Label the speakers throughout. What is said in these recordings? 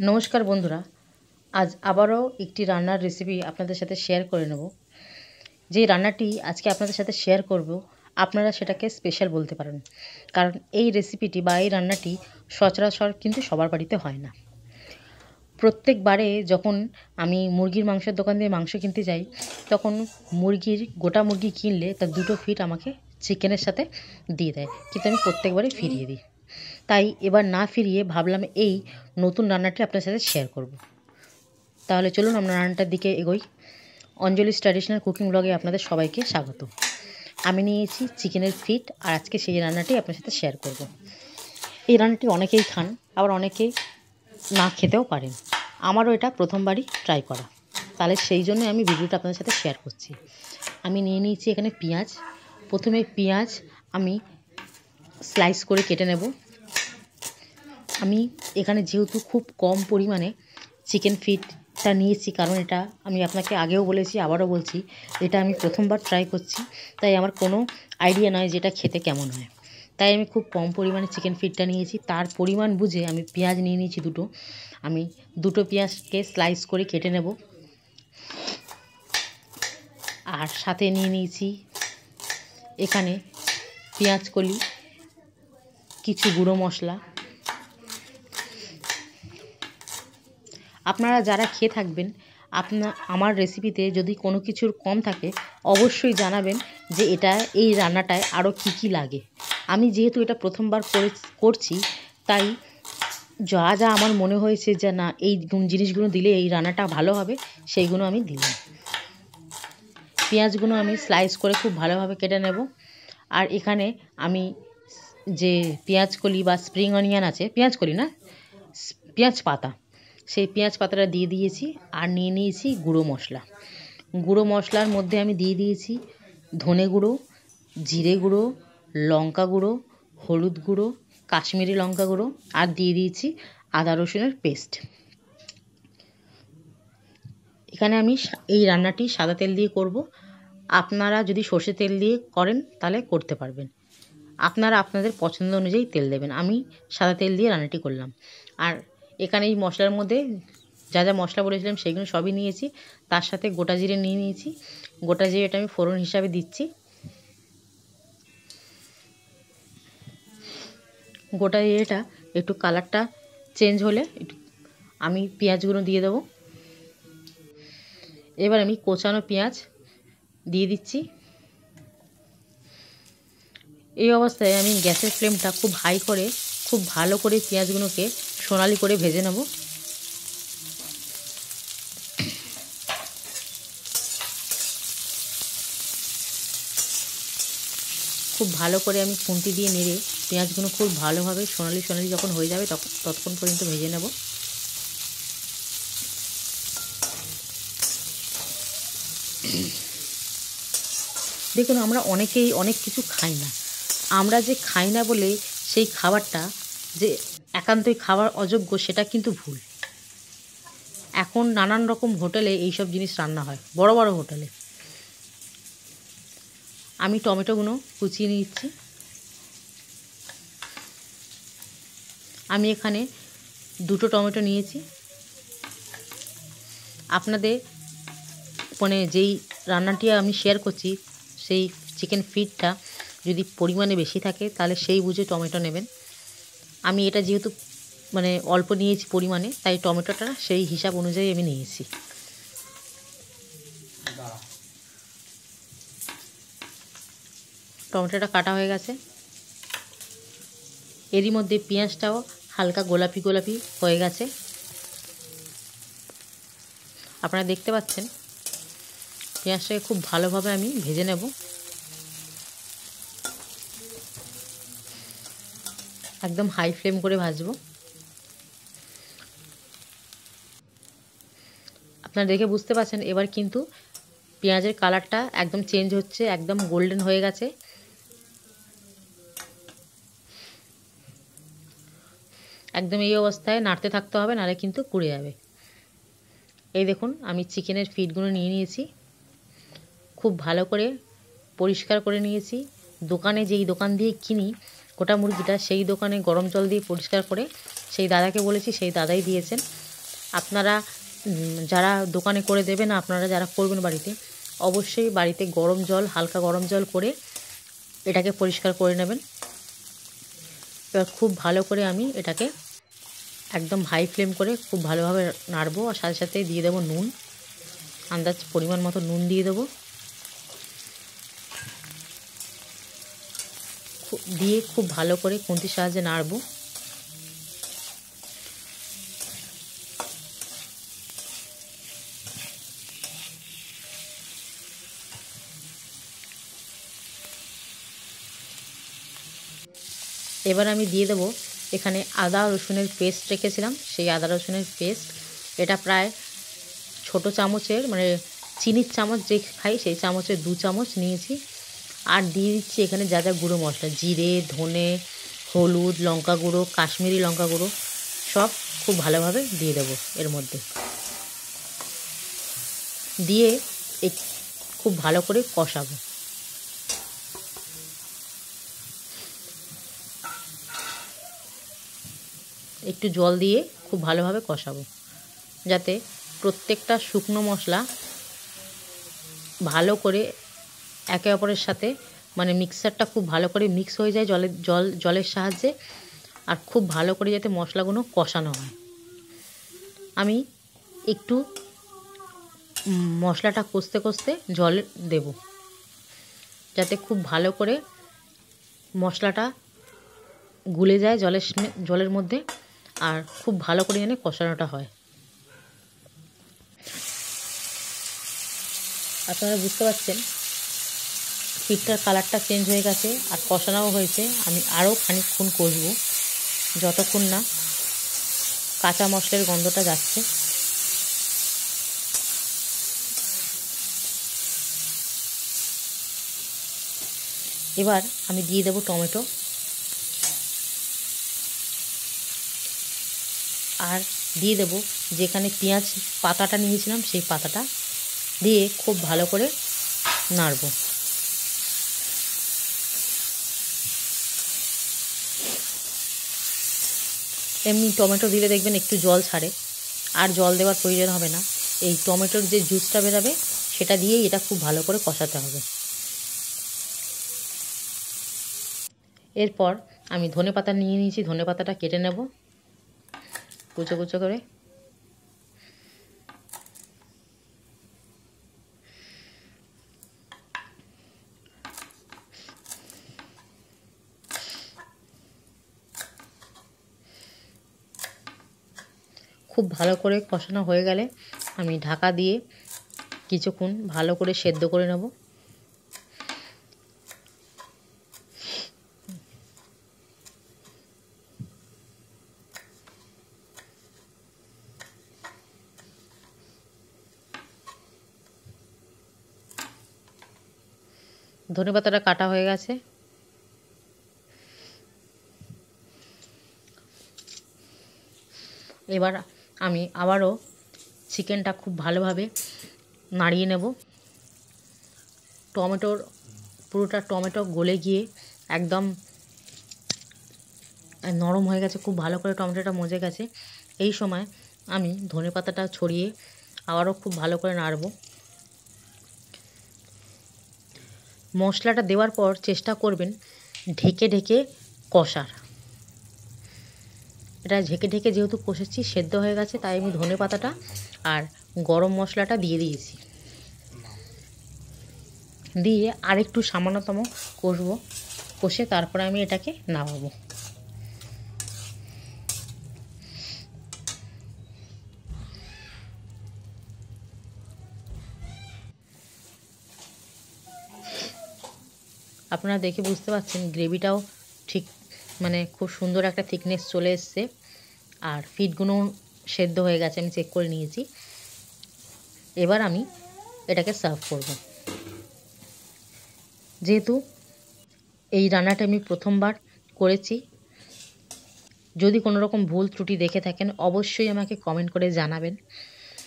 Speaker 1: নমস্কার বন্ধুরা, আজ আবারও একটি রান্নার রেসিপি আপনাদের সাথে শেয়ার করে নেব। যে রান্নাটি আজকে আপনাদের সাথে শেয়ার করব, আপনারা সেটাকে স্পেশাল বলতে পারেন, কারণ এই রেসিপিটি বা এই রান্নাটি সচরাচর কিন্তু সবার বাড়িতে হয় না। প্রত্যেকবারে যখন আমি মুরগির মাংসের দোকান দিয়ে মাংস কিনতে যাই, তখন গোটা মুরগি কিনলে তার 2টো ফিট আমাকে চিকেনের সাথে দিয়ে দেয়, কিন্তু আমি প্রত্যেকবারে ফিরিয়ে দিই। তাই এবার না ফিরিয়ে ভাবলাম এই নতুন রান্নাটি আপনার সাথে শেয়ার করব। তাহলে চলুন আমরা রান্নাটার দিকে এগোই। অঞ্জলিস ট্র্যাডিশনাল কুকিং ব্লগে আপনাদের সবাইকে স্বাগত। আমি নিয়েছি চিকেনের ফিট, আর আজকে সেই রান্নাটি আপনার সাথে শেয়ার করব। এই রান্নাটি অনেকেই খান, আবার অনেকেই না খেতেও পারেন। আমারও এটা প্রথমবারই ট্রাই করা, তাহলে সেই জন্য আমি ভিডিওটা আপনাদের সাথে শেয়ার করছি। আমি নিয়ে নিয়েছি এখানে পেঁয়াজ। প্রথমে পেঁয়াজ আমি স্লাইস করে কেটে নেব। আমি এখানে যেহেতু খুব কম পরিমাণে চিকেন ফিটটা নিয়েছি, কারণ এটা আমি আপনাকে আগেও বলেছি, আবারও বলছি, এটা আমি প্রথমবার ট্রাই করছি, তাই আমার কোনো আইডিয়া নয় যেটা খেতে কেমন হয়। তাই আমি খুব কম পরিমাণে চিকেন ফিটটা নিয়েছি। তার পরিমাণ বুঝে আমি পেঁয়াজ নিয়ে নিয়েছি 2টো। আমি 2টো পেঁয়াজকে স্লাইস করে কেটে নেব। আর সাথে নিয়ে নিয়েছি এখানে পেঁয়াজ কলি, কিছু গুঁড়ো মশলা। আপনারা যারা খেয়ে থাকবেন, আমার রেসিপিতে যদি কোনো কিছুর কম থাকে অবশ্যই জানাবেন যে এই রান্নাটায় আরও কী লাগে। আমি যেহেতু এটা প্রথমবার করছি, তাই যা যা আমার মনে হয়েছে যে না এই জিনিসগুলো দিলে এই রান্নাটা ভালো হবে, সেইগুলো আমি দিলাম। পেঁয়াজগুলো আমি স্লাইস করে খুব ভালোভাবে কেটে নেব। আর এখানে আমি যে পেঁয়াজ কলি বা স্প্রিং অনিয়ন আছে, পেঁয়াজ পাতা, সেই পেঁয়াজ পাতাটা দিয়ে দিয়েছি। আর নিয়ে নিয়েছি গুঁড়ো মশলা। গুঁড়ো মশলার মধ্যে আমি দিয়ে দিয়েছি ধনে গুঁড়ো, জিরে গুঁড়ো, লঙ্কা গুঁড়ো, হলুদ গুঁড়ো, কাশ্মীরি লঙ্কা গুঁড়ো, আর দিয়ে দিয়েছি আদা রসুনের পেস্ট। এখানে আমি এই রান্নাটি সাদা তেল দিয়ে করব। আপনারা যদি সর্ষে তেল দিয়ে করেন তাহলে করতে পারবেন। আপনারা আপনাদের পছন্দ অনুযায়ী তেল দেবেন। আমি সাদা তেল দিয়ে রান্নাটি করলাম। আর এখানে এই মশলার মধ্যে যা যা মশলা বলেছিলাম সেগুলো সবই নিয়েছি। তার সাথে গোটা জিরে নিয়ে নিয়েছি। গোটা জিরেটা আমি ফোড়ন হিসাবে দিচ্ছি। গোটা জিরেটা একটু কালারটা চেঞ্জ হলে আমি পেঁয়াজগুলো দিয়ে দেবো। এবার আমি কোচানো পেঁয়াজ দিয়ে দিচ্ছি। এই অবস্থায় আমি গ্যাসের ফ্লেমটা খুব হাই করে খুব ভালো করে পেঁয়াজগুলোকে সোনালি করে ভেজে নেব। খুব ভালো করে আমি খুন্তি দিয়ে নেড়ে পেঁয়াজগুলো খুব ভালোভাবে সোনালি যখন হয়ে যাবে ততক্ষণ পর্যন্ত ভেজে নেব। দেখুন, আমরা অনেকেই অনেক কিছু খাই না। আমরা যে খাই না বলে সেই খাবারটা যে একান্তই খাবার অযোগ্য, সেটা কিন্তু ভুল। এখন নানান রকম হোটেলে এইসব জিনিস রান্না হয়, বড় বড় হোটেলে। আমি টমেটোগুলো কুচিয়ে নিচ্ছি। আমি এখানে 2টো টমেটো নিয়েছি। আপনাদের যেই রান্নাটি আমি শেয়ার করছি, সেই চিকেন ফিটটা যদি পরিমাণে বেশি থাকে তাহলে সেই বুঝে টমেটো নেবেন। আমি এটা যেহেতু অল্প নিয়েছি পরিমাণে, তাই টমেটোটা সেই হিসাব অনুযায়ী আমি নিয়েছি। টমেটোটা কাটা হয়ে গেছে। এরই মধ্যে পেঁয়াজটাও হালকা গোলাপি হয়ে গেছে। আপনারা দেখতে পাচ্ছেন। পেঁয়াজটাকে খুব ভালোভাবে আমি ভেজে নেব। একদম হাই ফ্লেম করে ভাজবো। আপনারা দেখে বুঝতে পারছেন এবার কিন্তু পেঁয়াজের কালারটা একদম চেঞ্জ হচ্ছে, একদম গোল্ডেন হয়ে গেছে। একদম এই অবস্থায় নাড়তে থাকতে হবে, নাহলে কিন্তু পুড়ে যাবে। এই দেখুন, আমি চিকেনের ফিটগুলো নিয়ে নিয়েছি। খুব ভালো করে পরিষ্কার করে নিয়েছি। যেই দোকান দিয়ে কিনি গোটা মুরগিটা, সেই দোকানে গরম জল দিয়ে পরিষ্কার করে সেই দাদাকে বলেছি, সেই দাদাই দিয়েছেন। আপনারা যারা দোকানে করে দেবেন, আপনারা যারা করবেন বাড়িতে, অবশ্যই বাড়িতে গরম জল, হালকা গরম জল করে এটাকে পরিষ্কার করে নেবেন। এবার খুব ভালো করে আমি এটাকে একদম হাই ফ্লেম করে খুব ভালোভাবে নাড়বো। আর সাথে সাথে দিয়ে দেবো নুন, আন্দাজ পরিমাণ মতো নুন দিয়ে দেবো। দিয়ে খুব ভালো করে খুন্তির সাহায্যে নাড়বো। এবার আমি দিয়ে দেবো এখানে আদা রসুনের পেস্ট রেখেছিলাম, সেই আদা রসুনের পেস্ট। এটা প্রায় ছোট চামচের, মানে চিনির চামচ যে খাই সেই চামচের 2 চামচ নিয়েছি। আর দিয়ে দিচ্ছি এখানে যা যা গুঁড়ো মশলা, জিরে, ধনে, হলুদ, লঙ্কা গুঁড়ো, কাশ্মীরি লঙ্কা গুঁড়ো, সব খুব ভালোভাবে দিয়ে দেবো এর মধ্যে। দিয়ে খুব ভালো করে কষাবো। একটু জল দিয়ে খুব ভালোভাবে কষাবো, যাতে প্রত্যেকটা শুকনো মশলা ভালো করে একে অপরের সাথে, মানে মিক্সারটা খুব ভালো করে মিক্স হয়ে যায় জলের সাহায্যে। আর খুব ভালো করে যাতে মশলাগুলো কষানো হয়। আমি একটু মশলাটা কষতে কষতে জল দেব, যাতে খুব ভালো করে মশলাটা গুলে যায় জলের মধ্যে, আর খুব ভালো করে যেন কষানোটা হয়। আপনারা বুঝতে পারছেন পিঠটার কালারটা চেঞ্জ হয়ে গেছে আর কষানোও হয়েছে। আমি আরও খানিকক্ষণ কষবো, যতক্ষণ না কাঁচা মশলার গন্ধটা যাচ্ছে। এবার আমি দিয়ে দেবো টমেটো, আর দিয়ে দেবো যেখানে পেঁয়াজ পাতাটা নিয়েছিলাম সেই পাতাটা দিয়ে খুব ভালো করে নাড়ব। এমনি টমেটো দিলে দেখবেন একটু জল ছাড়ে, আর জল দেওয়ার প্রয়োজন হবে না। এই টমেটোর যে জুসটা বেরাবে সেটা দিয়েই এটা খুব ভালো করে কষাতে হবে। এরপর আমি ধনেপাতা নিয়ে নিয়েছি, ধনেপাতাটা কেটে নেব কুচো কুচো করে। খুব ভালো করে কষানো হয়ে গেলে আমি ঢাকা দিয়ে কিছুক্ষণ ভালো করে সেদ্ধ করে নেব। ধনেপাতাটা কাটা হয়ে গেছে। এবার আমি আবারও চিকেনটা খুব ভালোভাবে নাড়িয়ে নেব। পুরোটা টমেটো গলে গিয়ে একদম নরম হয়ে গেছে, খুব ভালো করে টমেটোটা মজে গেছে। এই সময় আমি ধনেপাতাটা ছড়িয়ে আবারও খুব ভালো করে নাড়ব। মশলাটা দেওয়ার পর চেষ্টা করবেন ঢেকে ঢেকে কষার। এটা ঢেকে ঢেকে যেহেতু কষেছি, সেদ্ধ হয়ে গেছে, তাই আমি ধনেপাতাটা আর গরম মশলাটা দিয়ে দিয়েছি। দিয়ে আরেকটু সামান্যতম কষবো, কষে তারপরে আমি এটাকে নামাবো। আপনারা দেখে বুঝতে পারছেন গ্রেভিটাও ঠিক, মানে খুব সুন্দর একটা থিকনেস চলে এসছে। আর ফিটগুলো সেদ্ধ হয়ে গেছে, আমি চেক করে নিয়েছি। এবার আমি এটাকে সার্ভ করব। যেহেতু এই রান্নাটা আমি প্রথমবার করেছি, যদি কোনো রকম ভুল ত্রুটি দেখে থাকেন অবশ্যই আমাকে কমেন্ট করে জানাবেন।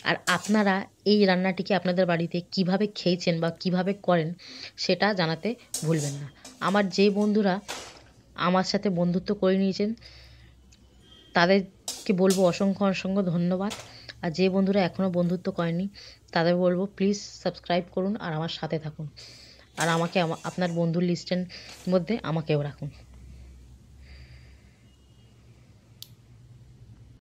Speaker 1: আর আপনারা এই রান্নাটিকে আপনাদের বাড়িতে কিভাবে খেয়েছেন বা কিভাবে করেন সেটা জানাতে ভুলবেন না। আমার যে বন্ধুরা আমার সাথে বন্ধুত্ব করে নিয়েছেন তাদেরকে বলবো অসংখ্য অসংখ্য ধন্যবাদ। আর যে বন্ধুরা এখনও বন্ধুত্ব করেনি তাদের বলবো প্লিজ সাবস্ক্রাইব করুন আর আমার সাথে থাকুন। আর আমাকে আপনার বন্ধুর লিস্টের মধ্যে আমাকেও রাখুন।